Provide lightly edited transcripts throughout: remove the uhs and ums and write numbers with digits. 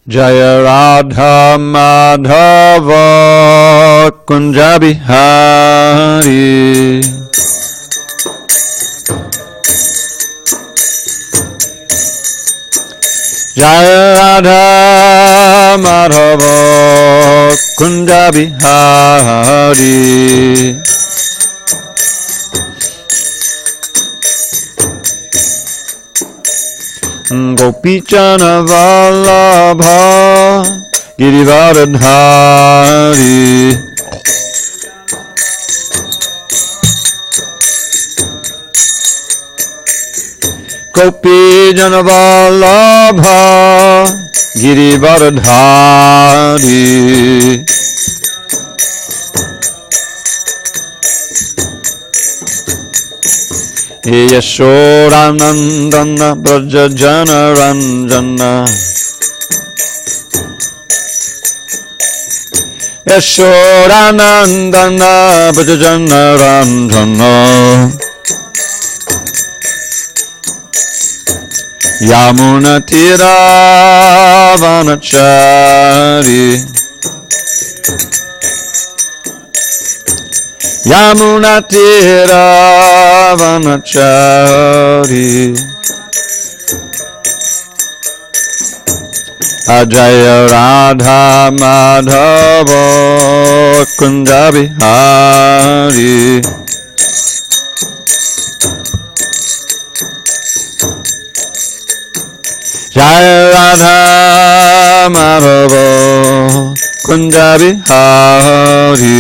Jaya Radha Madhava Kunja Bihari. Jaya Radha Madhava Kunja Bihari. Gopichana Vallabha Girivardhari. Gopichana Vallabha Girivardhari. Yashodanandana Braja Jana Ranjana. Yashodanandana Braja Jana Ranjana. Yamuna Tira Vanachari. Yamuna Tira Vanachari. Ajaya Radha Madhava Kunja Bihari. Jaya Radha Madhava Kunja Bihari.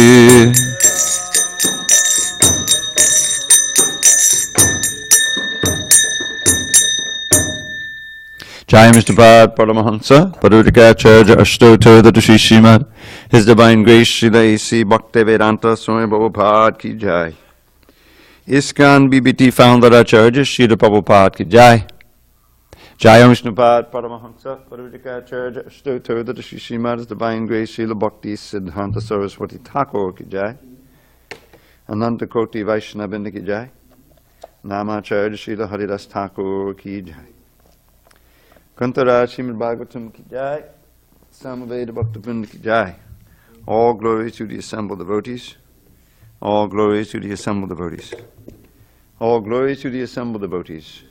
Jai Mr. Bharat Paramahansa, Parudikacharya Ashtoto Dadashi Srimad, His Divine Grace Srila A.C. Bhaktivedanta Swami Prabhupada Ki Jai. ISKCON BBT Founder Acharya Srila Prabhupada Ki Jai. Jai Mr. Bharat Paramahansa, Parudikacharya Ashtoto Dadashi Srimad, His Divine Grace Srila Bhakti Siddhanta Saraswati Thakur Ki Jai. Ananta Koti Vaishnavindra Ki Jai. Namacharya Srila Haridas Thakur Ki Jai. Kantaraj srimadbhagavatam Ki Jai, Samaveda Bhaktivinoda Ki Jai. All glory to the assembled devotees. All glory to the assembled devotees. All glory to the assembled devotees.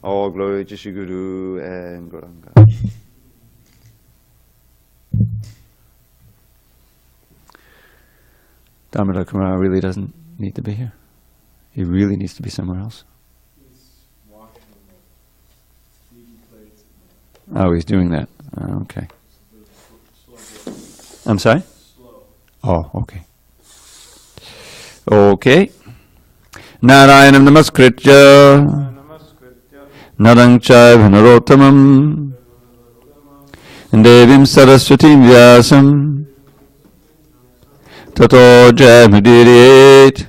All glory to Shri Guru and Gauranga. Damodar Kumar really doesn't need to be here. He really needs to be somewhere else. Oh, he's doing that. Okay. I'm sorry? Oh, okay. Okay. Narayanam namaskritya narang chaiva narottamam devim saraswatim vyasam tato jayamudiriet.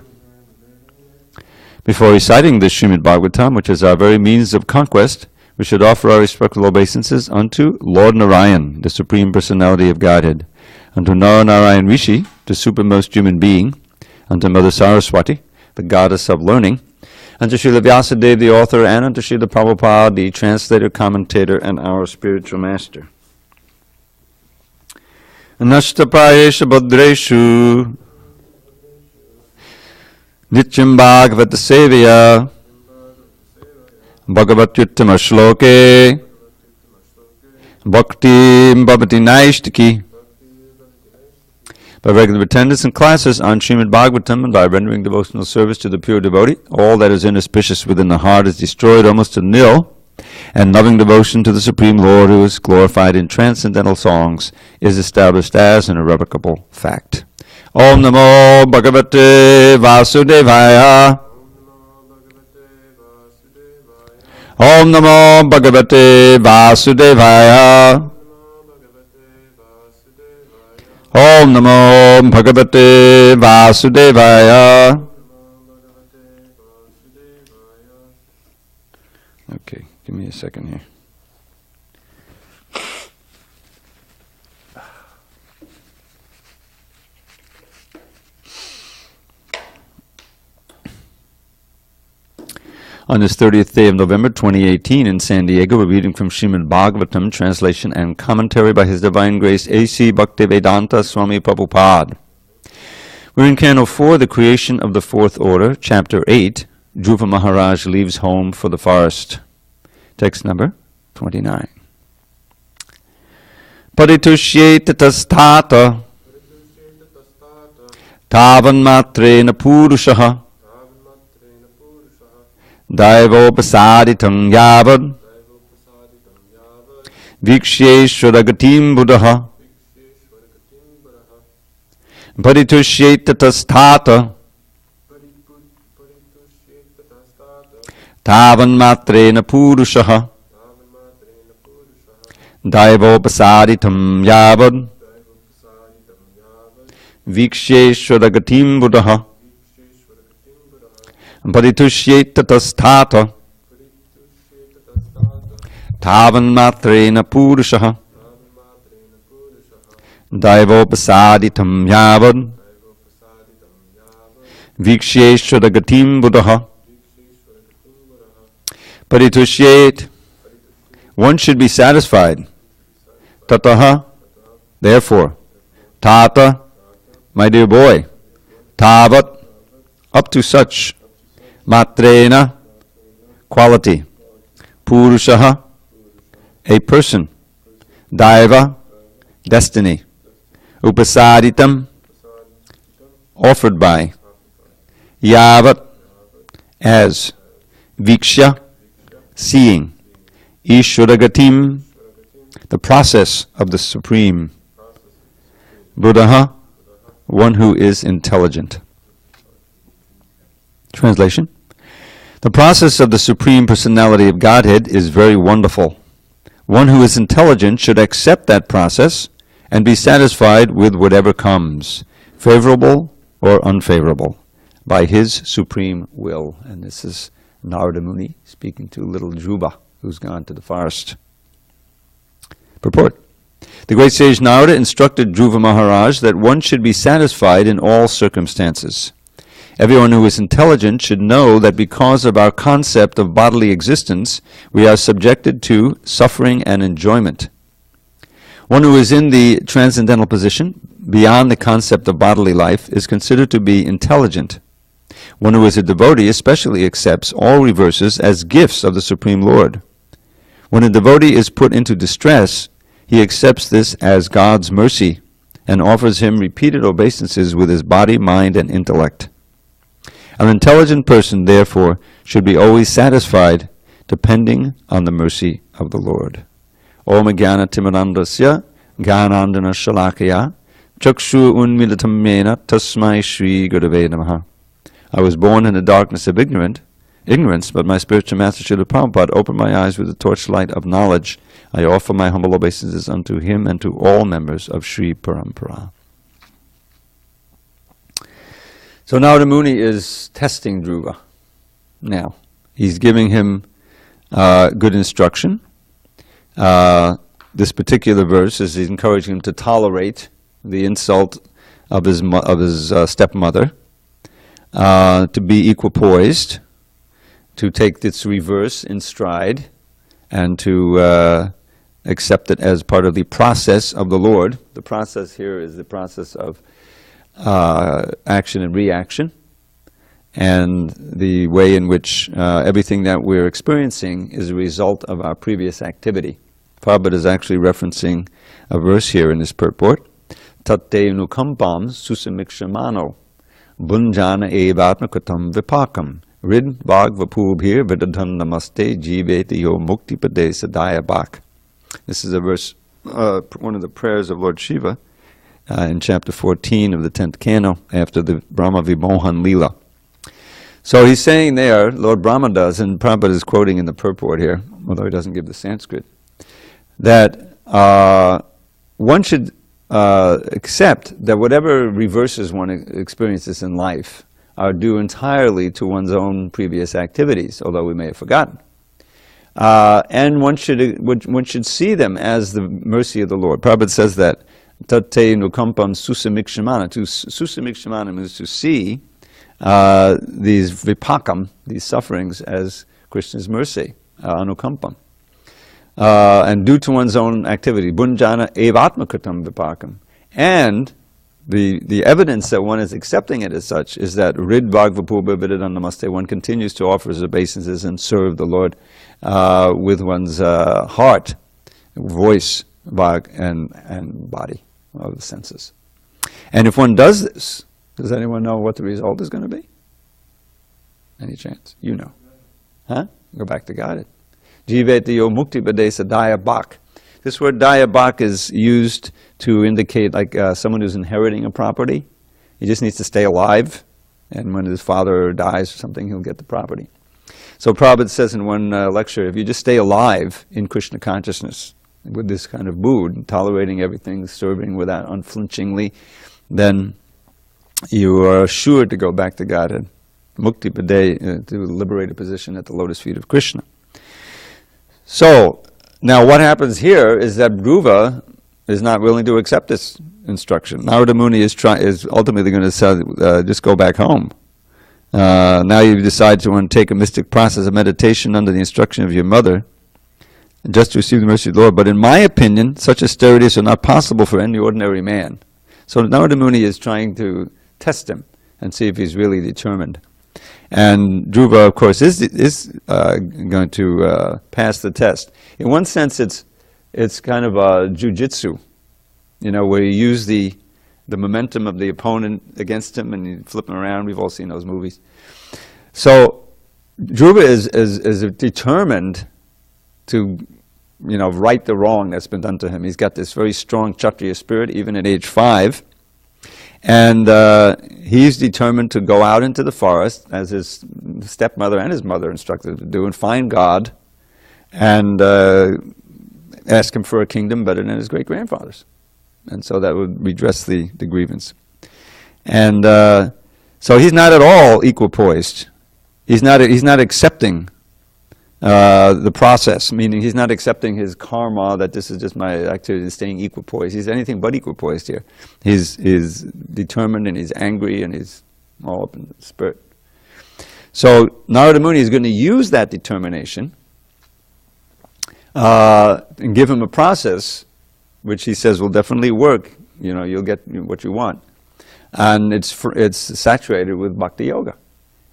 Before reciting the Srimad Bhagavatam, which is our very means of conquest, we should offer our respectful obeisances unto Lord Narayan, the Supreme Personality of Godhead, unto Narayan Rishi, the supermost human being, unto Mother Saraswati, the goddess of learning, unto Srila Vyasadeva, the author, and unto Srila Prabhupada, the translator, commentator, and our spiritual master. Nashtaprayesha Bhadreshu Nityam Bhagavata Sevaya Bhagavatyuttama Shloke Bhakti Bhavati Naishtiki. By regular attendance in classes on Srimad Bhagavatam and by rendering devotional service to the pure devotee, all that is inauspicious within the heart is destroyed almost to nil, and loving devotion to the Supreme Lord, who is glorified in transcendental songs, is established as an irrevocable fact. Om Namo Bhagavate Vasudevaya. Om Namo Bhagavate Vasudevaya. Om Namo Bhagavate Vasudevaya. Okay, give me a second here. On this 30th day of November 2018 in SanDiego, we're reading from Srimad Bhagavatam, translation and commentary by His Divine Grace A.C. Bhaktivedanta Swami Prabhupada. We're in Canto 4, The Creation of the Fourth Order, Chapter 8, Dhruva Maharaj Leaves Home for the Forest. Text number 29. Paritushyeta tastata tavan matrena purushaha daivopasaditam yavad viksheshwaragatim buddha paritushyeta tastata tavan matrena purushaha daivopasaditam yavad viksheshwaragatim buddha paritushyeta tastata tavan matrena purushaha daivopasaditam yavad viksheshwaragatim buddha paritushyet. One should be satisfied. Tataha, therefore. Tata, my dear boy. Tavat, up to such. Matrena, quality. Purushaha, a person. Daiva, destiny. Upasaditam, offered by. Yavat, as. Viksha, seeing. Ishwaragatim, the process of the Supreme. Buddha, one who is intelligent. Translation. The process of the Supreme Personality of Godhead is very wonderful. One who is intelligent should accept that process and be satisfied with whatever comes, favorable or unfavorable, by his supreme will. And this is Narada Muni speaking to little Dhruva, who's gone to the forest. Purport. The great sage Narada instructed Dhruva Maharaj that one should be satisfied in all circumstances. Everyone who is intelligent should know that because of our concept of bodily existence, we are subjected to suffering and enjoyment. One who is in the transcendental position, beyond the concept of bodily life, is considered to be intelligent. One who is a devotee especially accepts all reverses as gifts of the Supreme Lord. When a devotee is put into distress, he accepts this as God's mercy and offers him repeated obeisances with his body, mind, and intellect. An intelligent person, therefore, should be always satisfied, depending on the mercy of the Lord. Om Jnana Timirandasya Jnanandana Shalakaya Chakshu Unmilatam Mena Tasmai Shri Gurave Namaha. I was born in the darkness of ignorance, but my spiritual master Srila Prabhupada opened my eyes with the torchlight of knowledge. I offer my humble obeisances unto him and to all members of Sri Parampara. So now the Muni is testing Dhruva. Now, he's giving him good instruction. This particular verse is encouraging him to tolerate the insult of his stepmother, to be equipoised, to take this reverse in stride, and to accept it as part of the process of the Lord. The process here is the process of action and reaction, and the way in which everything that we're experiencing is a result of our previous activity. Prabhupada is actually referencing a verse here in his purport. Tatte nukampam susamikshamano bunjana evatma katam vipakam rid bhagvapubhir vidadhan namaste jiveti yo muktipade sadaya bhak. This is a verse, one of the prayers of Lord Shiva in chapter 14 of the 10th canto after the Brahma Vimohan Leela. So he's saying there, Lord Brahma does, and Prabhupada is quoting in the purport here, although he doesn't give the Sanskrit, that one should accept that whatever reverses one experiences in life are due entirely to one's own previous activities, although we may have forgotten. And one should see them as the mercy of the Lord. Prabhupada says that Tate nukampam susamikshamana. To susamikshamana means to see these vipakam, these sufferings, as Krishna's mercy, anukampam. And due to one's own activity, bunjana evatmakritam vipakam. And the evidence that one is accepting it as such is that rid bhagavapurva vididan namaste, one continues to offer his obeisances and serve the Lord with one's heart, voice, bhag, and body, of the senses. And if one does this, does anyone know what the result is going to be? Any chance? You know. Huh? Go back to Godhead. Jiveti yo mukti padesa daya bhak. This word daya bhak is used to indicate like someone who's inheriting a property. He just needs to stay alive, and when his father dies or something, he'll get the property. So Prabhupada says in one lecture, if you just stay alive in Krishna consciousness, with this kind of mood, tolerating everything, serving without unflinchingly, then you are sure to go back to Godhead. Mukti pade, to liberate a position at the lotus feet of Krishna. So, now what happens here is that Dhruva is not willing to accept this instruction. Narada Muni is ultimately going to say, just go back home. Now you decide to undertake a mystic process of meditation under the instruction of your mother, just to receive the mercy of the Lord. But in my opinion, such austerities are not possible for any ordinary man. So Narada Muni is trying to test him and see if he's really determined. And Dhruva, of course, is going to pass the test. In one sense, it's kind of a jujitsu, where you use the momentum of the opponent against him and you flip him around. We've all seen those movies. So Dhruva is determined to, right the wrong that's been done to him. He's got this very strong Kshatriya spirit, even at age 5. And he's determined to go out into the forest, as his stepmother and his mother instructed him to do, and find God and ask him for a kingdom better than his great-grandfather's. And so that would redress the grievance. And so he's not at all equipoised. He's not accepting the process, meaning he's not accepting his karma, that this is just my activity, and staying equipoised. He's anything but equipoised here. He's determined, and he's angry, and he's all up in the spirit. So Narada Muni is going to use that determination and give him a process which he says will definitely work. You'll get what you want. And it's saturated with bhakti yoga.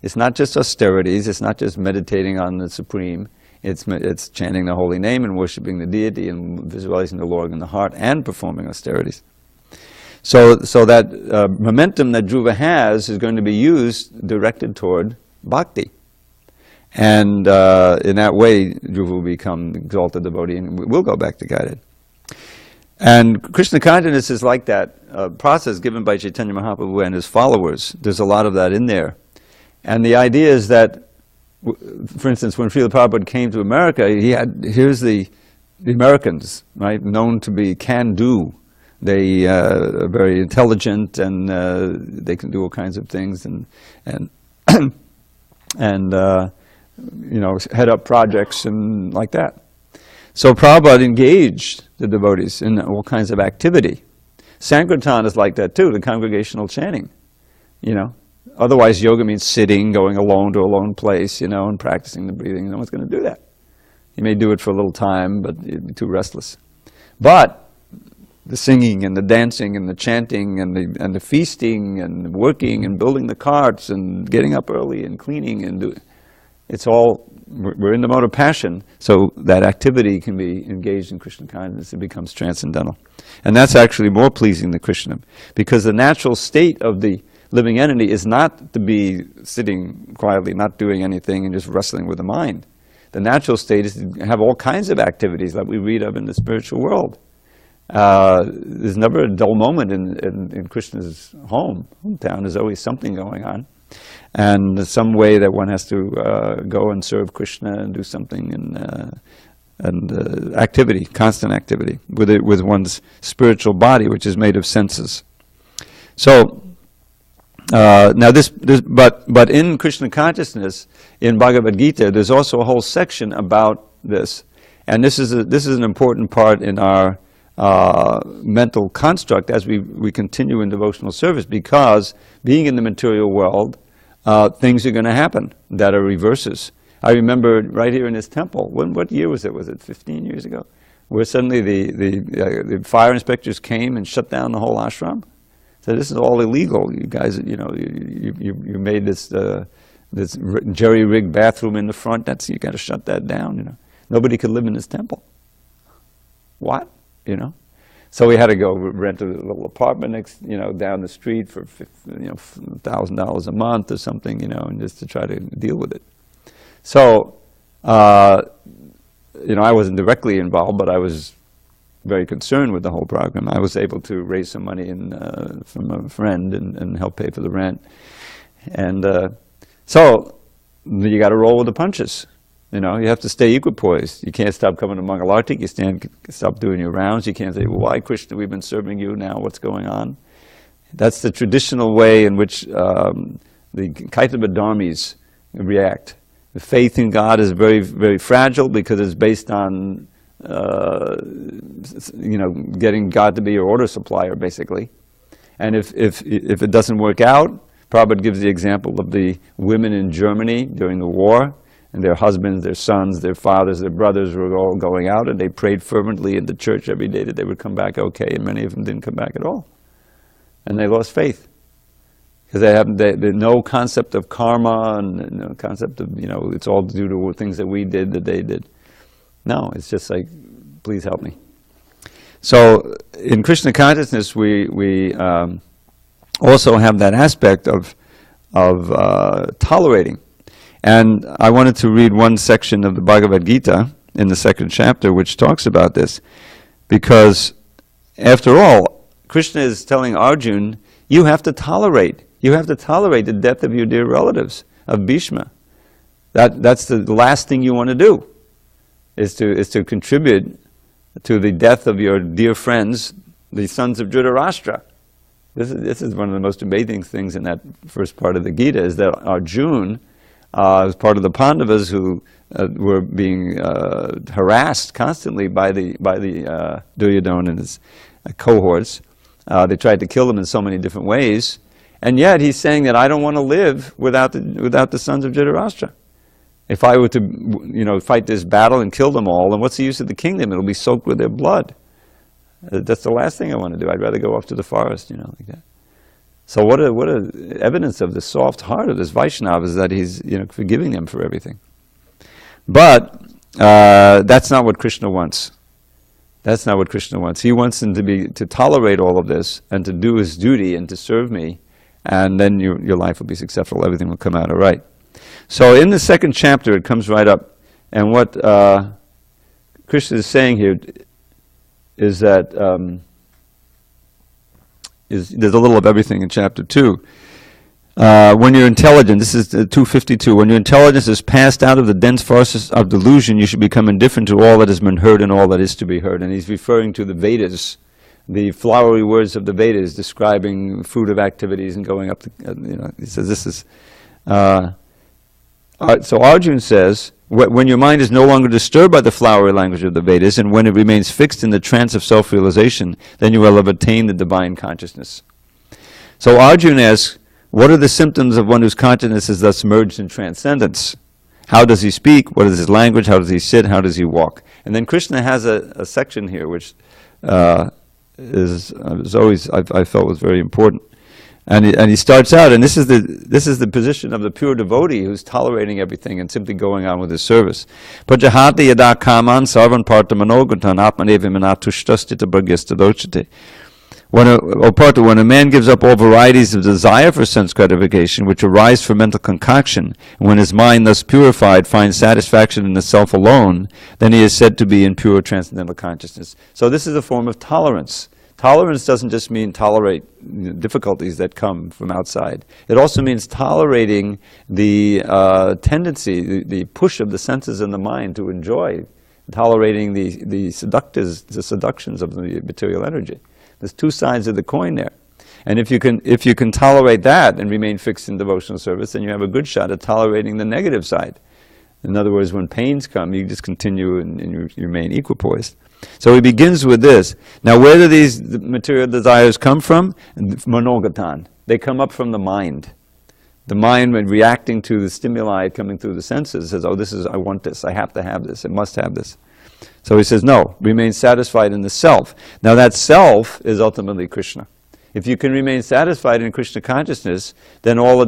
It's not just austerities, it's not just meditating on the Supreme, it's chanting the holy name and worshipping the deity and visualizing the Lord in the heart and performing austerities. So that momentum that Dhruva has is going to be used, directed toward bhakti. And in that way, Dhruva will become exalted devotee and will go back to Godhead. And Krishna consciousness is like that process given by Chaitanya Mahaprabhu and his followers. There's a lot of that in there. And the idea is that, for instance, when Srila Prabhupada came to America, here's the Americans, right, known to be can-do. They are very intelligent, and they can do all kinds of things, and head up projects and like that. So Prabhupada engaged the devotees in all kinds of activity. Sankirtan is like that too, the congregational chanting, Otherwise, yoga means sitting, going alone to a lone place, and practicing the breathing. No one's going to do that. You may do it for a little time, but you'd be too restless. But the singing and the dancing and the chanting and the feasting and working and building the carts and getting up early and cleaning and it's all, we're in the mode of passion, so that activity can be engaged in Krishna consciousness. It becomes transcendental. And that's actually more pleasing to Krishna, because the natural state of the living entity is not to be sitting quietly, not doing anything, and just wrestling with the mind. The natural state is to have all kinds of activities that we read of in the spiritual world. There's never a dull moment in Krishna's hometown. There's always something going on. And some way that one has to go and serve Krishna and do something, and activity, constant activity, with one's spiritual body, which is made of senses. So, now but in Krishna consciousness, in Bhagavad Gita, there's also a whole section about this, and this is an important part in our mental construct as we continue in devotional service, because being in the material world, things are going to happen that are reverses. I remember right here in this temple, what year was it? Was it 15 years ago? Where suddenly the fire inspectors came and shut down the whole ashram. So this is all illegal. You guys, you made this jerry-rigged bathroom in the front. You got to shut that down. Nobody could live in this temple. What? So we had to go rent a little apartment next, down the street for $1,000 a month or something, and just to try to deal with it. So, I wasn't directly involved, but I was very concerned with the whole program. I was able to raise some money from a friend and help pay for the rent. And so you got to roll with the punches. You have to stay equipoised. You can't stop coming to Mangalartik. You stop doing your rounds. You can't say, well, why, Krishna, we've been serving you now, what's going on? That's the traditional way in which the Kaitaba Dharmis react. The faith in God is very, very fragile because it's based on, getting God to be your order supplier, basically. And if it doesn't work out, Prabhupada gives the example of the women in Germany during the war, and their husbands, their sons, their fathers, their brothers were all going out, and they prayed fervently in the church every day that they would come back okay, and many of them didn't come back at all. And they lost faith. Because they have no concept of karma, and no concept of, it's all due to things that we did, that they did. No, it's just like, please help me. So in Krishna consciousness, we also have that aspect of tolerating. And I wanted to read one section of the Bhagavad Gita in the 2nd chapter, which talks about this. Because, after all, Krishna is telling Arjuna, you have to tolerate. You have to tolerate the death of your dear relatives, of Bhishma. That's the last thing you want to do, is to contribute to the death of your dear friends, the sons of Dhritarashtra. This is one of the most amazing things in that first part of the Gita, is that Arjuna, as part of the Pandavas who were being harassed constantly by the Duryodhana and his cohorts. They tried to kill him in so many different ways, and yet he's saying that I don't want to live without the sons of Dhritarashtra. If I were to fight this battle and kill them all, then what's the use of the kingdom? It'll be soaked with their blood. That's the last thing I want to do. I'd rather go off to the forest, like that. So what a evidence of the soft heart of this Vaishnava is that he's forgiving them for everything. But that's not what Krishna wants. That's not what Krishna wants. He wants them to tolerate all of this and to do his duty and to serve me, and then your life will be successful. Everything will come out all right. So in the 2nd chapter, it comes right up, and what Krishna is saying here is that there's a little of everything in chapter 2. When you're intelligent, this is 252, when your intelligence is passed out of the dense forces of delusion, you should become indifferent to all that has been heard and all that is to be heard. And he's referring to the Vedas, the flowery words of the Vedas describing fruitive activities and going up to, he says this is, so Arjuna says, when your mind is no longer disturbed by the flowery language of the Vedas, and when it remains fixed in the trance of self-realization, then you will have attained the divine consciousness. So Arjuna asks, what are the symptoms of one whose consciousness is thus merged in transcendence? How does he speak? What is his language? How does he sit? How does he walk? And then Krishna has a section here which is always I felt was very important. And he starts out, and this is the position of the pure devotee who's tolerating everything and simply going on with his service. Pajahati yada kaman sarvan parta manogatan atmanevi manatushtasthita bhagyastadocchate. When a man gives up all varieties of desire for sense gratification, which arise from mental concoction, and when his mind thus purified finds satisfaction in the self alone, then he is said to be in pure transcendental consciousness. So this is a form of tolerance. Tolerance doesn't just mean tolerate difficulties that come from outside. It also means tolerating the tendency, the push of the senses and the mind to enjoy, tolerating the seductions of the material energy. There's two sides of the coin there. And if you can tolerate that and remain fixed in devotional service, then you have a good shot at tolerating the negative side. In other words, when pains come, you just continue and you remain equipoised. So he begins with this. Now, where do these material desires come from? Manogatan. They come up from the mind. The mind, when reacting to the stimuli coming through the senses, says, oh, I want this, I have to have this, I must have this. So he says, no, remain satisfied in the self. Now that self is ultimately Krishna. If you can remain satisfied in Krishna consciousness, then all the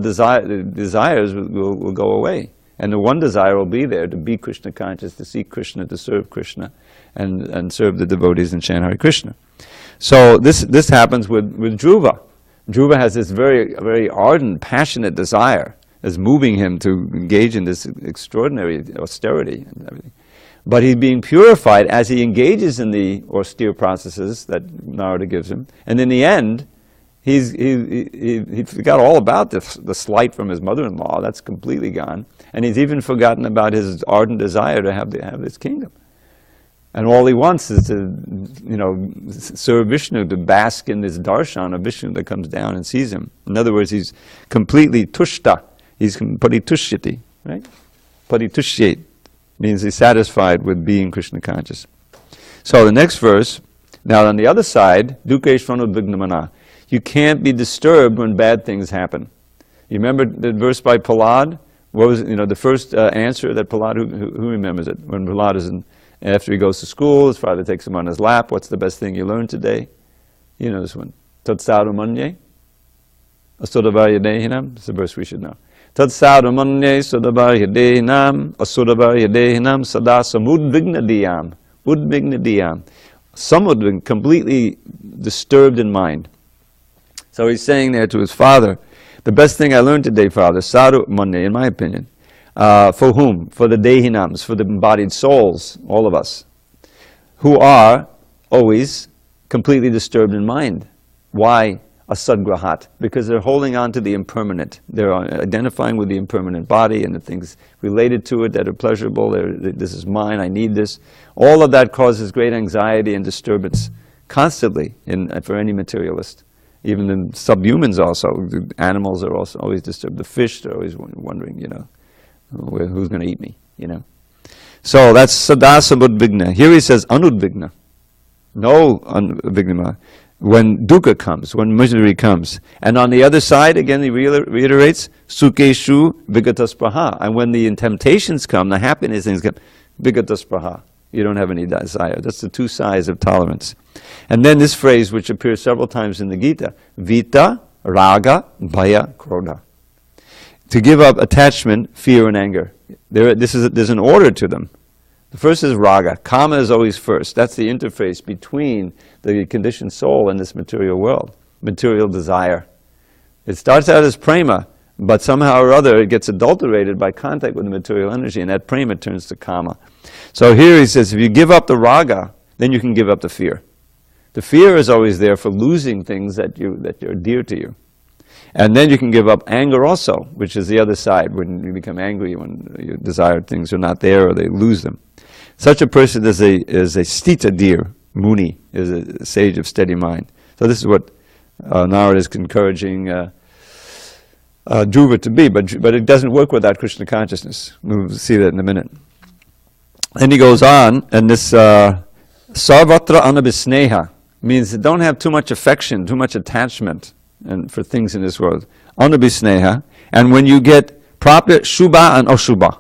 desires will go away. And the one desire will be there, to be Krishna conscious, to seek Krishna, to serve Krishna, and serve the devotees and chant Hare Krishna. So this happens with Dhruva. Dhruva has this very, very ardent, passionate desire that's moving him to engage in this extraordinary austerity and everything. But he's being purified as he engages in the austere processes that Narada gives him. And in the end, he forgot all about the slight from his mother-in-law. That's completely gone. And he's even forgotten about his ardent desire to have this kingdom. And all he wants is to, serve Vishnu, to bask in this darshan of Vishnu that comes down and sees him. In other words, he's completely tushta. He's paritushyati, right? Paritushyate means he's satisfied with being Krishna conscious. So the next verse, now on the other side, dukeshvanu vignamana. You can't be disturbed when bad things happen. You remember the verse by Prahlad? What was the first answer that Prahlad, who remembers it? When Prahlad is after he goes to school, his father takes him on his lap. What's the best thing you learned today? You know this one. Tatsarumanye asuravaryadehinam. It's a verse we should know. Tatsarumanye asuravaryadehinam asuravaryadehinam sada samudvignadiyam. Udvignadiyam. Samudvigna, completely disturbed in mind. So he's saying there to his father, the best thing I learned today, Father, sadhu manye, in my opinion. For whom? For the dehinams, for the embodied souls, all of us, who are always completely disturbed in mind. Why? Asadgrahat. Because they're holding on to the impermanent. They're identifying with the impermanent body and the things related to it that are pleasurable. This is mine, I need this. All of that causes great anxiety and disturbance constantly for any materialist. Even the subhumans also, the animals are also always disturbed. The fish, they're always wondering, who's going to eat me, So that's sadasa budvigna. Here he says anudvigna. No anudvigna. When dukkha comes, when misery comes. And on the other side, again he reiterates, sukeshu vigataspraha. And when the temptations come, the happiness things come, vigataspraha. You don't have any desire. That's the two sides of tolerance. And then this phrase, which appears several times in the Gita, vita, raga, bhaya, krodha. To give up attachment, fear, and anger. There's an order to them. The first is raga. Kama is always first. That's the interface between the conditioned soul and this material world, material desire. It starts out as prema, but somehow or other it gets adulterated by contact with the material energy, and that prema turns to kama. So here he says, if you give up the raga, then you can give up the fear. The fear is always there for losing things that are dear to you. And then you can give up anger also, which is the other side, when you become angry when your desired things are not there or they lose them. Such a person is a stita deer, muni, is a sage of steady mind. So this is what Narada is encouraging Dhruva to be, but it doesn't work without Krishna consciousness. We'll see that in a minute. And he goes on, and this sarvatra anabhisneha means don't have too much affection, too much attachment for things in this world. Anabhisneha, and when you get proper shubha and ashubha,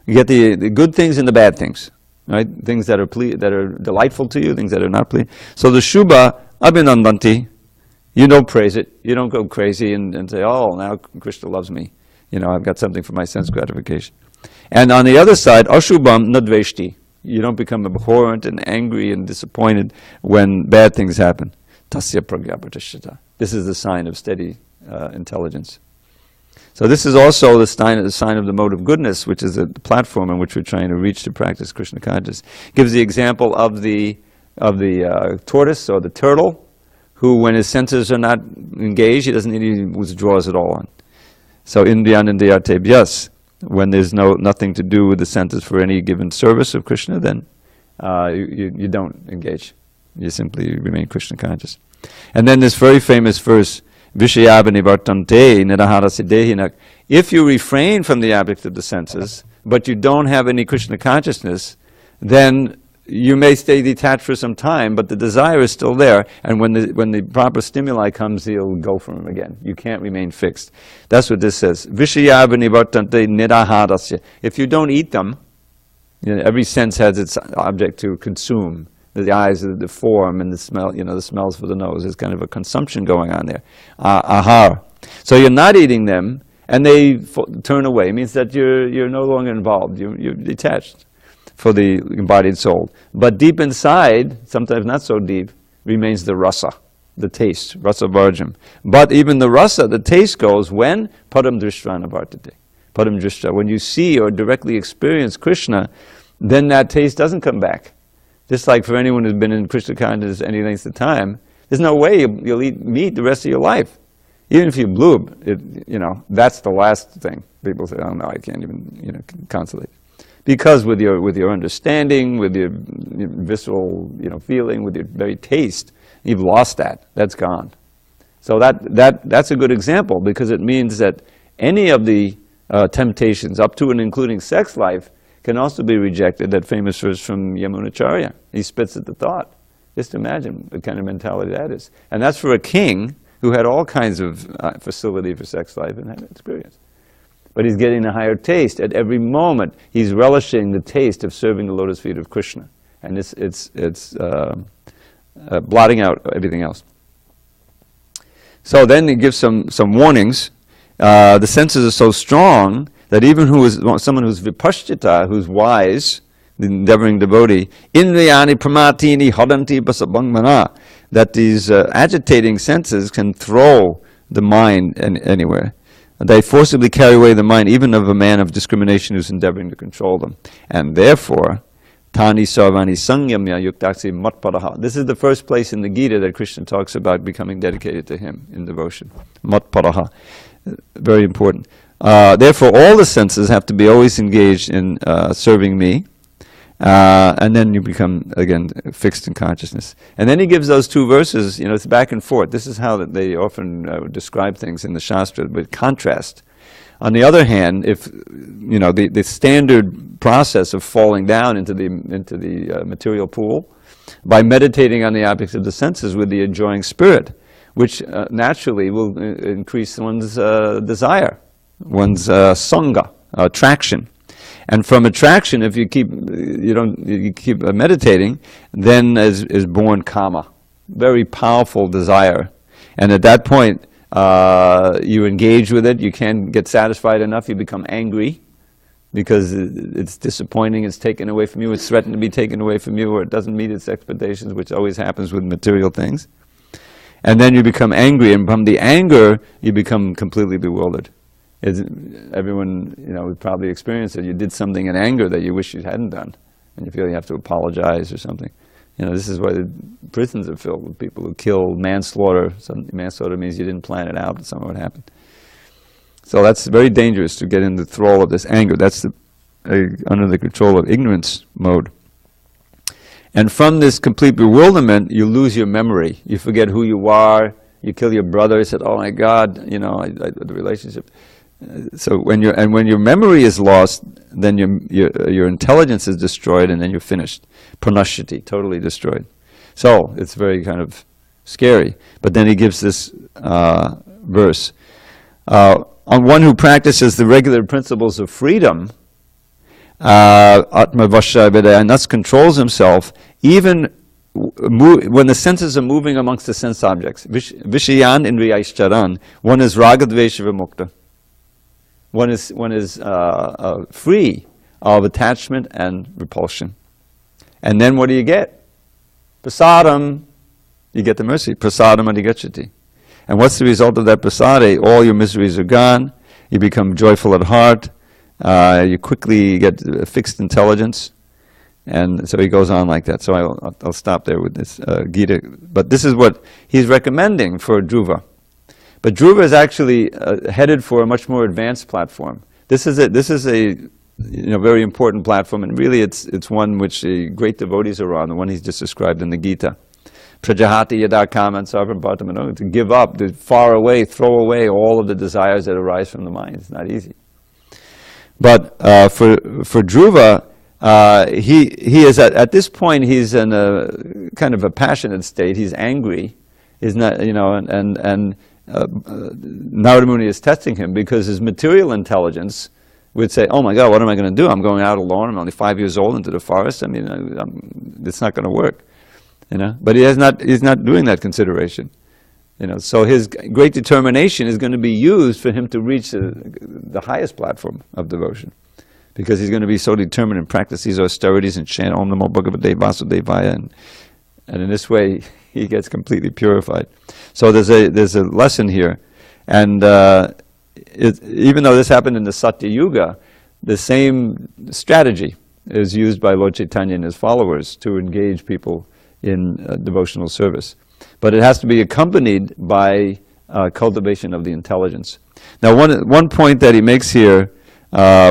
you get the good things and the bad things, right? Things that are delightful to you, things that are not pleasing. So the shubha, abhinandanti, you don't praise it. You don't go crazy and say, oh, now Krishna loves me. I've got something for my sense gratification. And on the other side, ashubham nadveshti. You don't become abhorrent and angry and disappointed when bad things happen. Tasya pragyapratishyata. This is the sign of steady intelligence. So this is also the sign of the mode of goodness, which is the platform on which we're trying to reach to practice Krishna consciousness. Gives the example of the tortoise or the turtle, who when his senses are not engaged, he withdraws it all on. So indriyanindriyate bhyas. When there's nothing to do with the senses for any given service of Krishna, then you don't engage. You simply remain Krishna conscious. And then this very famous verse, Vishayabhanivartante nirahara siddhehinak. If you refrain from the object of the senses, but you don't have any Krishna consciousness, then you may stay detached for some time, but the desire is still there, and when the proper stimuli comes, you'll go for them again. You can't remain fixed. That's what this says. Vishaya vinivartante nidahadasya. If you don't eat them, every sense has its object to consume. The eyes, the form, and the smell, the smells for the nose. There's kind of a consumption going on there. Ahar. So you're not eating them, and they turn away. It means that you're no longer involved. You're detached for the embodied soul. But deep inside, sometimes not so deep, remains the rasa, the taste, rasa varjam. But even the rasa, the taste goes when? Padam drishrana vartate. Padam drishta. When you see or directly experience Krishna, then that taste doesn't come back. Just like for anyone who's been in Krishna consciousness any length of time, there's no way you'll eat meat the rest of your life. Even if you bloob, that's the last thing. People say, oh no, I can't even, consolate. Because with your understanding, with your visceral, feeling, with your very taste, you've lost that. That's gone. So that's a good example, because it means that any of the temptations, up to and including sex life, can also be rejected. That famous verse from Yamunacharya. He spits at the thought. Just imagine the kind of mentality that is. And that's for a king who had all kinds of facility for sex life and had experience. But he's getting a higher taste. At every moment, he's relishing the taste of serving the lotus feet of Krishna. And it's blotting out everything else. So then he gives some warnings. The senses are so strong that even someone who's vipashyata, who's wise, the endeavoring devotee, indriyani pramatini hadanti basabangmana, that these agitating senses can throw the mind anywhere. They forcibly carry away the mind even of a man of discrimination who's endeavoring to control them. And therefore, tani sarvani sangyamya yuktaksi matpadaha. This is the first place in the Gita that Krishna talks about becoming dedicated to him in devotion. Matpadaha. Very important. Therefore, all the senses have to be always engaged in serving me, and then you become, again, fixed in consciousness. And then he gives those two verses, it's back and forth. This is how they often describe things in the Shastra, with contrast. On the other hand, if, the standard process of falling down into the material pool, by meditating on the objects of the senses with the enjoying spirit, which naturally will increase one's desire, one's sangha, attraction. And from attraction, if you keep meditating, then is born kama, very powerful desire. And at that point, you engage with it. You can't get satisfied enough. You become angry because it's disappointing. It's taken away from you. It's threatened to be taken away from you, or it doesn't meet its expectations, which always happens with material things. And then you become angry, and from the anger, you become completely bewildered. Everyone, would probably experience it. You did something in anger that you wish you hadn't done, and you feel you have to apologize or something. This is why the prisons are filled with people who kill manslaughter. Manslaughter means you didn't plan it out, but somehow it happened. So that's very dangerous to get in the thrall of this anger. That's under the control of ignorance mode. And from this complete bewilderment, you lose your memory. You forget who you are. You kill your brother. You said, "Oh my God," the relationship. So when your memory is lost, then your intelligence is destroyed, and then you're finished. Pranashyati, totally destroyed. So it's very kind of scary. But then he gives this verse. On one who practices the regular principles of freedom, Atma Vasha Vidya, and thus controls himself, even when the senses are moving amongst the sense objects. Vishayan indriyaishcharan, one is ragadvesha vimukta. One is free of attachment and repulsion. And then what do you get? Prasadam, you get the mercy. Prasadam adhigacchati. And what's the result of that prasade? All your miseries are gone. You become joyful at heart. You quickly get fixed intelligence. And so he goes on like that. So I'll stop there with this Gita. But this is what he's recommending for Dhruva. But Dhruva is actually headed for a much more advanced platform. This is a very important platform, and really it's one which the great devotees are on, the one he's just described in the Gita. Prajahati yada kaman sarvam bhartamano, to give up, to far away, throw away all of the desires that arise from the mind. It's not easy. But for Dhruva, he is at this point, he's in a kind of a passionate state. He's angry. He's not, and Narada Muni is testing him because his material intelligence would say, "Oh my God, what am I going to do? I'm going out alone. I'm only 5 years old into the forest. I mean, it's not going to work." But he's not doing that consideration. So his great determination is going to be used for him to reach the highest platform of devotion, because he's going to be so determined and practice these austerities and chant Om Namo Bhagavate Vasudevaya, and in this way he gets completely purified. So there's a lesson here, and even though this happened in the Satya Yuga, the same strategy is used by Lord Chaitanya and his followers to engage people in devotional service. But it has to be accompanied by cultivation of the intelligence. Now, one point that he makes here,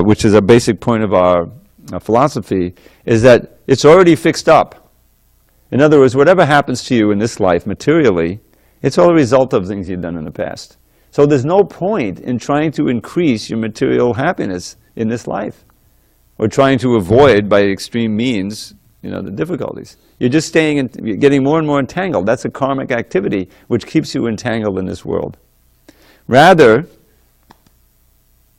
which is a basic point of our philosophy, is that it's already fixed up. In other words, whatever happens to you in this life materially, it's all a result of things you've done in the past. So there's no point in trying to increase your material happiness in this life, or trying to avoid by extreme means the difficulties. You're just staying and you're getting more and more entangled. That's a karmic activity which keeps you entangled in this world. Rather,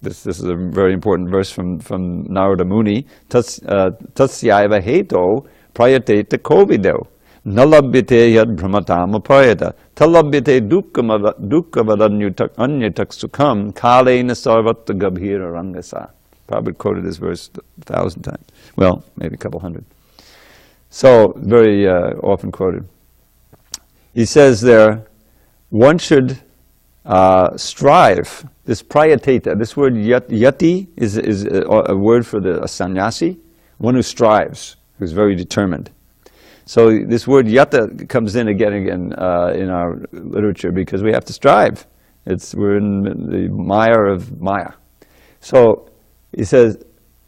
this is a very important verse from Narada Muni, tasyaiva heto prayateta kovido nalabhyate yad brahmatam apayata talabhyate dukkavadanyatak sukham kalena sarvata gabhira rangasa. Probably quoted this verse 1,000 times. Well, maybe a couple hundred. So, very often quoted. He says there, one should strive, this prayateta, this word yati is a word for a sannyasi, one who strives, who's very determined. So this word yata comes in again in our literature because we have to strive. We're in the mire of Maya. So he says,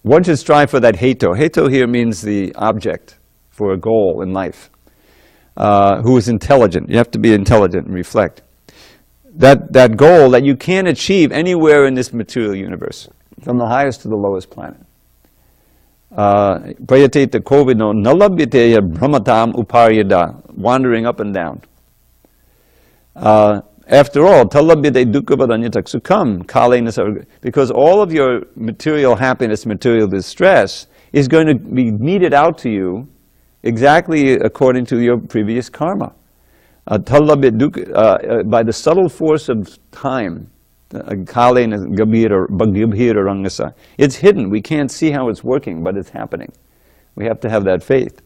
one should strive for that heto. Heto here means the object for a goal in life, who is intelligent. You have to be intelligent and reflect. That goal that you can't achieve anywhere in this material universe, from the highest to the lowest planet. Prayateta kovino nalabhyateya brahmatam uparyada, wandering up and down. After all, talabhyate dukkavadanyatak sukham kalena sarvata, because all of your material happiness, material distress, is going to be meted out to you exactly according to your previous karma. By the subtle force of time, it's hidden. We can't see how it's working, but it's happening. We have to have that faith.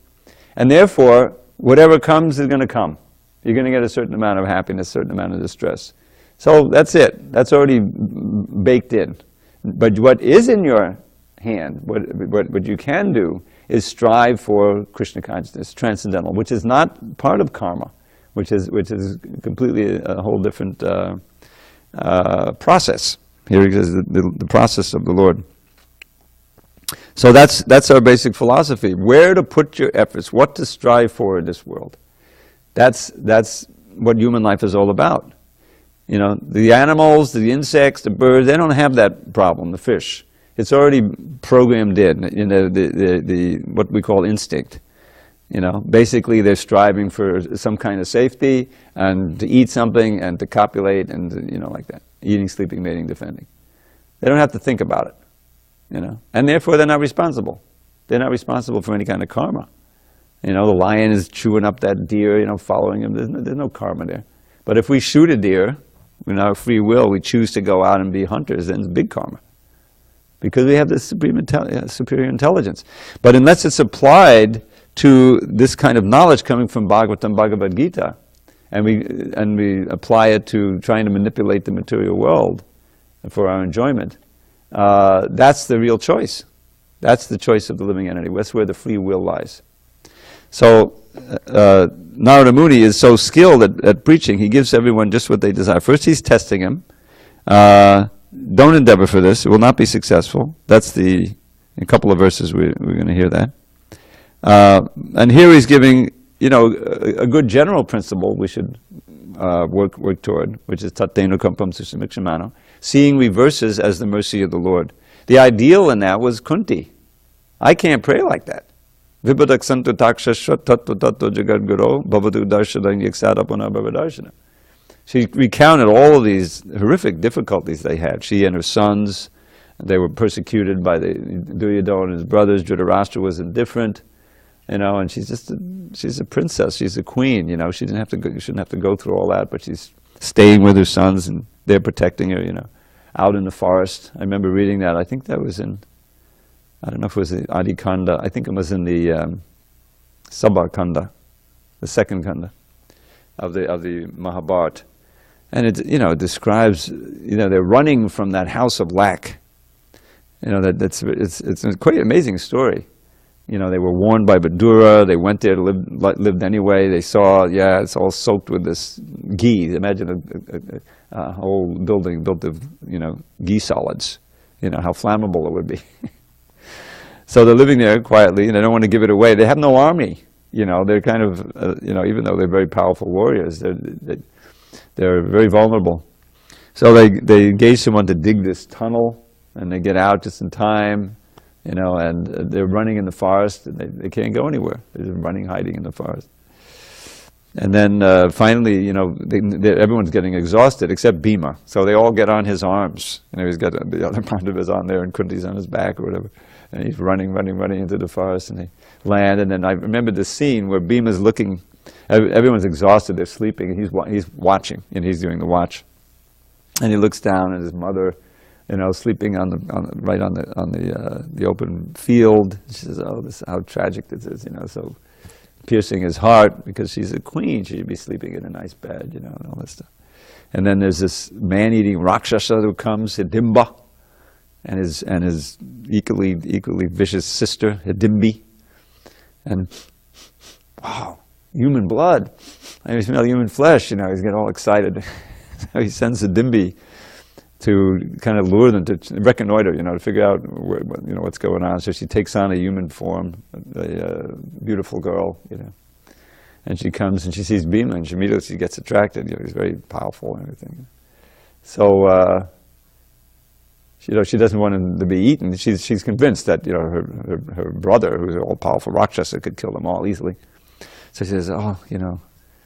And therefore, whatever comes is going to come. You're going to get a certain amount of happiness, a certain amount of distress. So that's it. That's already baked in. But what is in your hand, what you can do, is strive for Krishna consciousness, transcendental, which is not part of karma, which is completely a whole different process. Here is the process of the Lord. So that's our basic philosophy. Where to put your efforts, what to strive for in this world. That's what human life is all about. The animals, the insects, the birds, they don't have that problem, the fish. It's already programmed in, the what we call instinct. Basically they're striving for some kind of safety and to eat something and to copulate and like that. Eating, sleeping, mating, defending. They don't have to think about it, and therefore they're not responsible. They're not responsible for any kind of karma. The lion is chewing up that deer, following him. There's no karma there. But if we shoot a deer, in our free will, we choose to go out and be hunters, then it's big karma. Because we have this superior intelligence. But unless it's applied to this kind of knowledge coming from Bhagavatam, Bhagavad Gita, and we apply it to trying to manipulate the material world for our enjoyment, that's the real choice. That's the choice of the living entity. That's where the free will lies. So Narada Muni is so skilled at preaching, he gives everyone just what they desire. First he's testing him. Don't endeavor for this, it will not be successful. That's in a couple of verses we're going to hear that. And here he's giving, a good general principle we should work toward, which is tattenu kampam susamikshimano, seeing reverses as the mercy of the Lord. The ideal in that was Kunti. I can't pray like that. Vipadak santu takshashva tattva tattva jagadguru bhavatu darshanam yaksarapana bhavadarshana. She recounted all of these horrific difficulties they had. She and her sons, they were persecuted by the Duryodhana and his brothers. Dhritarashtra was indifferent, and she's a princess, she's a queen, she shouldn't have to go through all that, but she's staying with her sons and they're protecting her, out in the forest. I remember reading that. I think that was in, I don't know if it was the Adi Kanda, I think it was in the Sabha Kanda, the second Kanda of the Mahabharata. And it describes, they're running from that house of lack. It's a quite amazing story. They were warned by Vidura. They went there, lived anyway. They saw, it's all soaked with this ghee. Imagine a whole building built of, ghee solids. How flammable it would be. So they're living there quietly, and they don't want to give it away. They have no army. They're kind of, even though they're very powerful warriors, they're very vulnerable. So they engage someone to dig this tunnel, and they get out just in time. And they're running in the forest, and they can't go anywhere. They're just running, hiding in the forest. And then finally, everyone's getting exhausted except Bhima. So they all get on his arms. He's got the other Pandavas on there, and Kunti's on his back or whatever. And he's running into the forest, and they land. And then I remember the scene where Bhima's looking. Everyone's exhausted. They're sleeping, and he's watching, and he's doing the watch. And he looks down at his mother, sleeping on the open field. She says, "Oh, this how tragic this is," so piercing his heart because she's a queen. She should be sleeping in a nice bed, and all that stuff. And then there's this man-eating Rakshasa who comes, Hidimba, and his equally vicious sister, Hidimbi. And wow, human blood! I smell human flesh. He's getting all excited. So he sends Hidimbi to kind of lure them to reconnoiter, to figure out what's going on. So she takes on a human form, a beautiful girl, and she comes and she sees Bhima, and she gets attracted. He's very powerful and everything. So she doesn't want him to be eaten. She's convinced that her brother, who's an all-powerful Rakshasa, could kill them all easily. So she says, "Oh,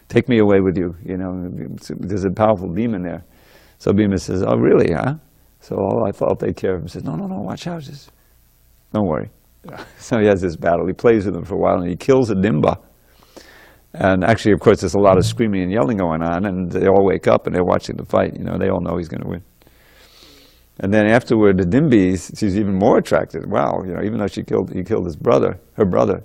take me away with you. There's a powerful demon there." So Bhima says, "Oh, really, huh?" So I thought I'll take care of him. He says, No, watch out. Just, don't worry. So he has this battle. He plays with him for a while, and he kills Hidimba. And actually, of course, there's a lot of screaming and yelling going on, and they all wake up, and they're watching the fight. They all know he's going to win. And then afterward, Hidimbi, she's even more attracted. Wow, even though he killed her brother.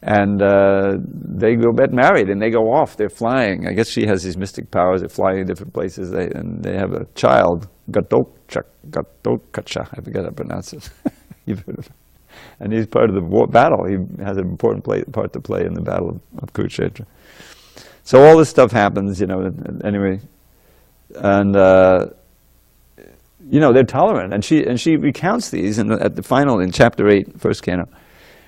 And they get married, and they go off. They're flying. I guess she has these mystic powers. They're flying in different places, and they have a child, Gatotkacha. I forget how to pronounce it. You've heard of it. And he's part of the battle. He has an important part to play in the battle of Kurukshetra. So all this stuff happens, anyway. And they're tolerant. And she recounts these at the final, in chapter 8, first canto.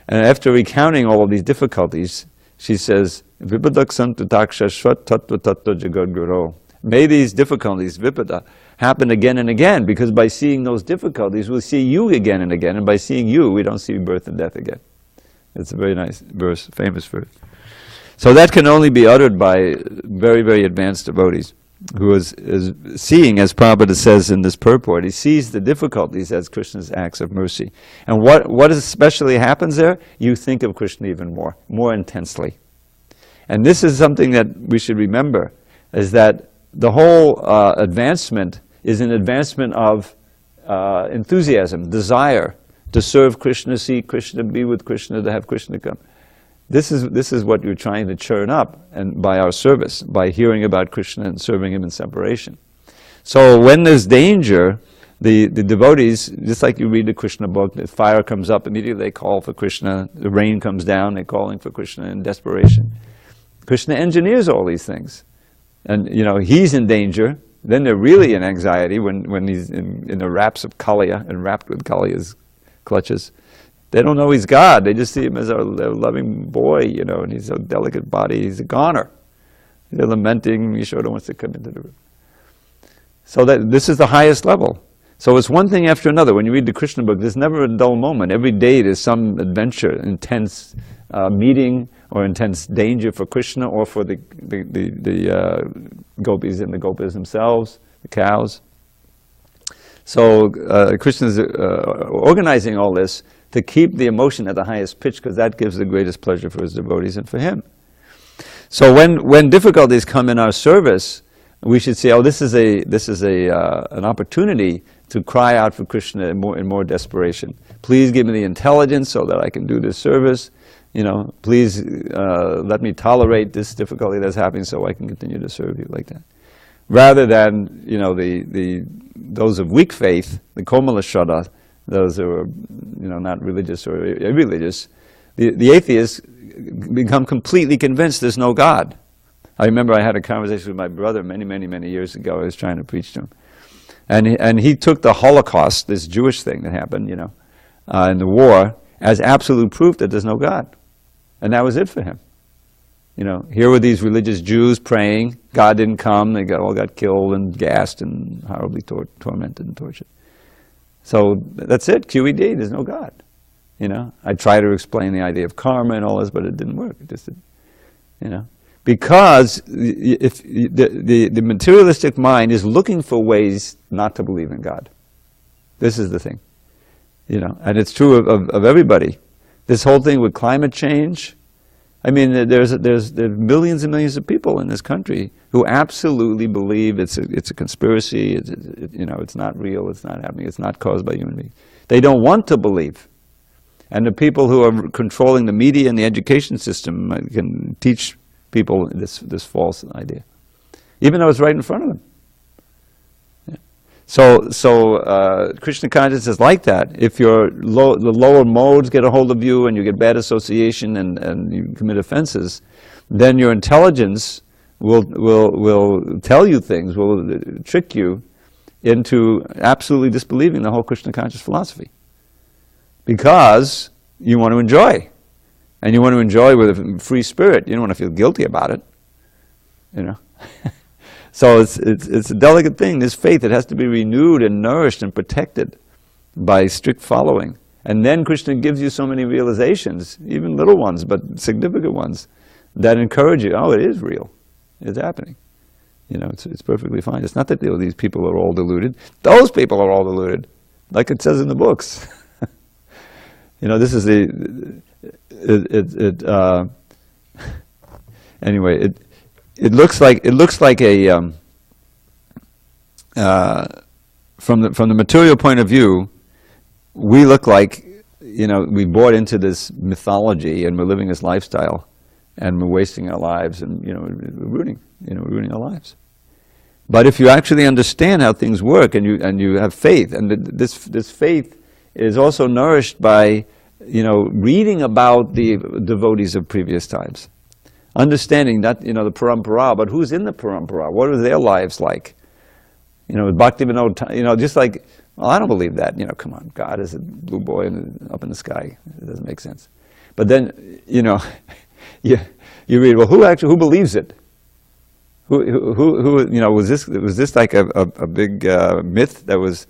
And after recounting all of these difficulties, she says, "Vipadak santu takshashva tattva tattva jagadguru." May these difficulties, vipada, happen again and again, because by seeing those difficulties, we'll see you again and again, and by seeing you, we don't see birth and death again. It's a very nice verse, famous verse. So that can only be uttered by very, very advanced devotees, who is seeing, as Prabhupada says in this purport, he sees the difficulties as Krishna's acts of mercy. And what especially happens there? You think of Krishna even more intensely. And this is something that we should remember, is that the whole advancement is an advancement of enthusiasm, desire to serve Krishna, see Krishna, be with Krishna, to have Krishna come. This is what you're trying to churn up, and by our service, by hearing about Krishna and serving him in separation. So when there's danger, the devotees, just like you read the Krishna book, the fire comes up, immediately they call for Krishna, the rain comes down, they're calling for Krishna in desperation. Krishna engineers all these things. And he's in danger, then they're really in anxiety when he's in the wraps of Kaliya, and wrapped with Kaliya's clutches. They don't know he's God. They just see him as their loving boy, and he's a delicate body. He's a goner. They're lamenting. Yashoda wants to come into the room. So this is the highest level. So it's one thing after another. When you read the Krishna book, there's never a dull moment. Every day there's some adventure, intense meeting, or intense danger for Krishna or for the gopis and the gopas themselves, the cows. So Krishna is organizing all this to keep the emotion at the highest pitch, because that gives the greatest pleasure for his devotees and for him. So when difficulties come in our service, we should say, oh, this is an opportunity to cry out for Krishna in more desperation. Please give me the intelligence so that I can do this service. Please let me tolerate this difficulty that's happening so I can continue to serve you, like that. Rather than, those of weak faith, the Komala Shraddha, those who are, not religious or irreligious, the atheists become completely convinced there's no God. I remember I had a conversation with my brother many years ago. I was trying to preach to him. And he took the Holocaust, this Jewish thing that happened, in the war, as absolute proof that there's no God. And that was it for him. Here were these religious Jews praying. God didn't come. They all got killed and gassed and horribly tormented and tortured. So that's it, QED, there's no God. I tried to explain the idea of karma and all this, but it didn't work. It just didn't, Because if the materialistic mind is looking for ways not to believe in God. This is the thing. And it's true of everybody. This whole thing with climate change, I mean, there's millions and millions of people in this country who absolutely believe it's a conspiracy. It's not real. It's not happening. It's not caused by human beings. They don't want to believe, and the people who are controlling the media and the education system can teach people this false idea, even though it's right in front of them. So Krishna consciousness is like that. If the lower modes get a hold of you and you get bad association and you commit offenses, then your intelligence will tell you things, will trick you into absolutely disbelieving the whole Krishna conscious philosophy. Because you want to enjoy. And you want to enjoy with a free spirit. You don't want to feel guilty about it. So it's a delicate thing, this faith. It has to be renewed and nourished and protected by strict following. And then Krishna gives you so many realizations, even little ones, but significant ones, that encourage you, oh, it is real. It's happening. It's perfectly fine. It's not that these people are all deluded. Those people are all deluded, like it says in the books. This is anyway, it looks like a from the material point of view, we look like we bought into this mythology and we're living this lifestyle, and we're wasting our lives, and we're ruining our lives. But if you actually understand how things work, and you have faith, and this faith is also nourished by reading about the devotees of previous times. Understanding that, the parampara, but who's in the parampara? What are their lives like? Bhakti Vinod, just like, well, I don't believe that. Come on, God is a blue boy up in the sky. It doesn't make sense. But then, you read, well, who believes it? Who was this like a big myth that was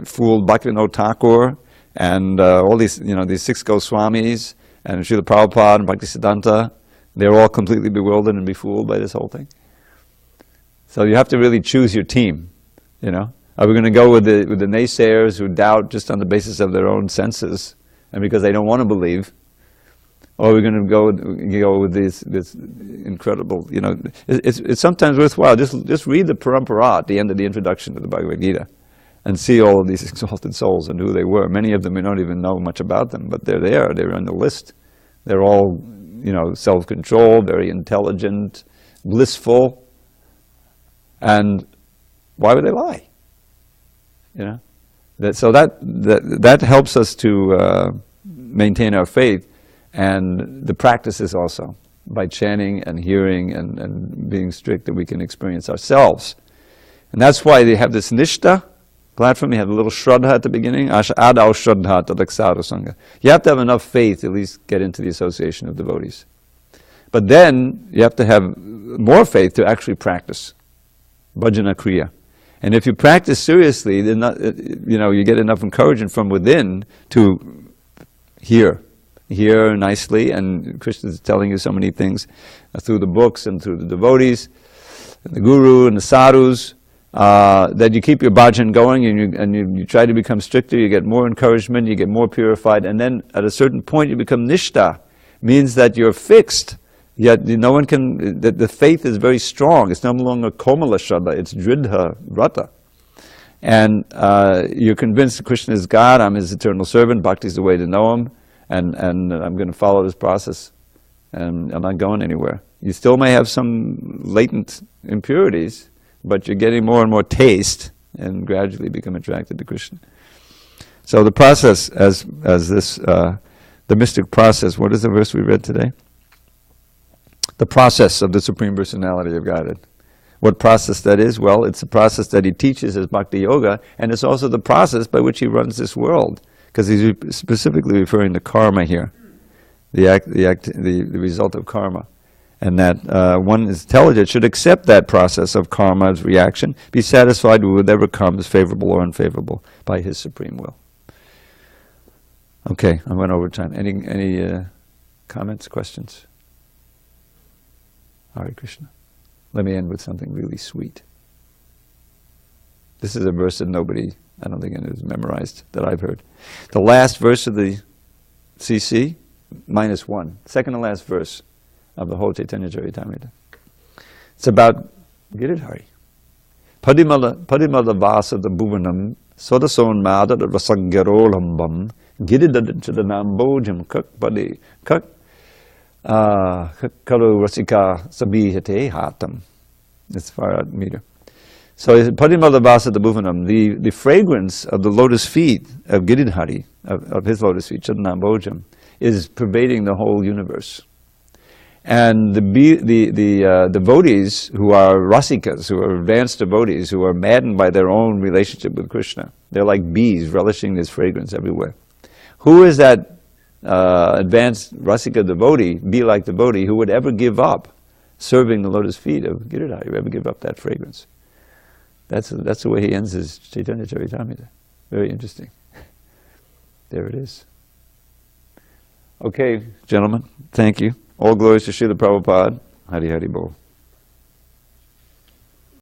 fooled Bhakti Vinod Thakur and all these, these 6 Goswamis and Srila Prabhupada and Bhaktisiddhanta? They're all completely bewildered and befooled by this whole thing. So you have to really choose your team, Are we going to go with the naysayers who doubt just on the basis of their own senses and because they don't want to believe? Or are we going to go with this incredible, it's sometimes worthwhile. Just read the parampara at the end of the introduction to the Bhagavad Gita and see all of these exalted souls and who they were. Many of them, we don't even know much about them, but they're there. They're on the list. They're all self-controlled, very intelligent, blissful, and why would they lie? So that helps us to maintain our faith, and the practices also, by chanting and hearing and being strict, that we can experience ourselves. And that's why they have this nishta platform. You have a little shraddha at the beginning. Adau shraddha tadaksara sangha. You have to have enough faith to at least get into the association of devotees. But then you have to have more faith to actually practice bhajana kriya. And if you practice seriously, then you get enough encouragement from within to hear nicely. And Krishna is telling you so many things through the books and through the devotees, and the guru and the sadhus, that you keep your bhajan going, and you try to become stricter. You get more encouragement, you get more purified, and then at a certain point you become nishta, means that you're fixed. Yet no one can, the faith is very strong. It's no longer komala shraddha, it's dridha vrata. And you're convinced that Krishna is God, I'm his eternal servant, bhakti is the way to know him, and I'm going to follow this process, and I'm not going anywhere. You still may have some latent impurities, but you're getting more and more taste, and gradually become attracted to Krishna. So the process, as this, the mystic process, what is the verse we read today? The process of the Supreme Personality of Godhead. What process that is? Well, it's the process that he teaches as Bhakti Yoga, and it's also the process by which he runs this world, because he's specifically referring to karma here, the result of karma. And that one is intelligent should accept that process of karma's reaction, be satisfied with whatever comes, favorable or unfavorable, by his supreme will. Okay, I went over time. Any comments, questions? Hare Krishna. Let me end with something really sweet. This is a verse that nobody, I don't think it is memorized, that I've heard. The last verse of the CC, -1, second to last verse of the whole Chaitanya Charitamrita. It's about Giridhari. Padimala vasa the bhuvanam sodason mada the rasagarolambam giridadantadambojam kak kalu rasika sabihate hatam. It's far out meter. So Padimala vasa the bhuvanam, the fragrance of the lotus feet of Giridhari, of his lotus feet, Chadanambojam, is pervading the whole universe. And the devotees who are rasikas, who are advanced devotees, who are maddened by their own relationship with Krishna, they're like bees relishing this fragrance everywhere. Who is that advanced rasika devotee, bee-like devotee, who would ever give up serving the lotus feet of Giridhari, who would ever give up that fragrance? That's the way he ends his Chaitanya Charitamrita. Very interesting. There it is. Okay, gentlemen, thank you. All glories to Srila Prabhupada. Hari Hari Bol.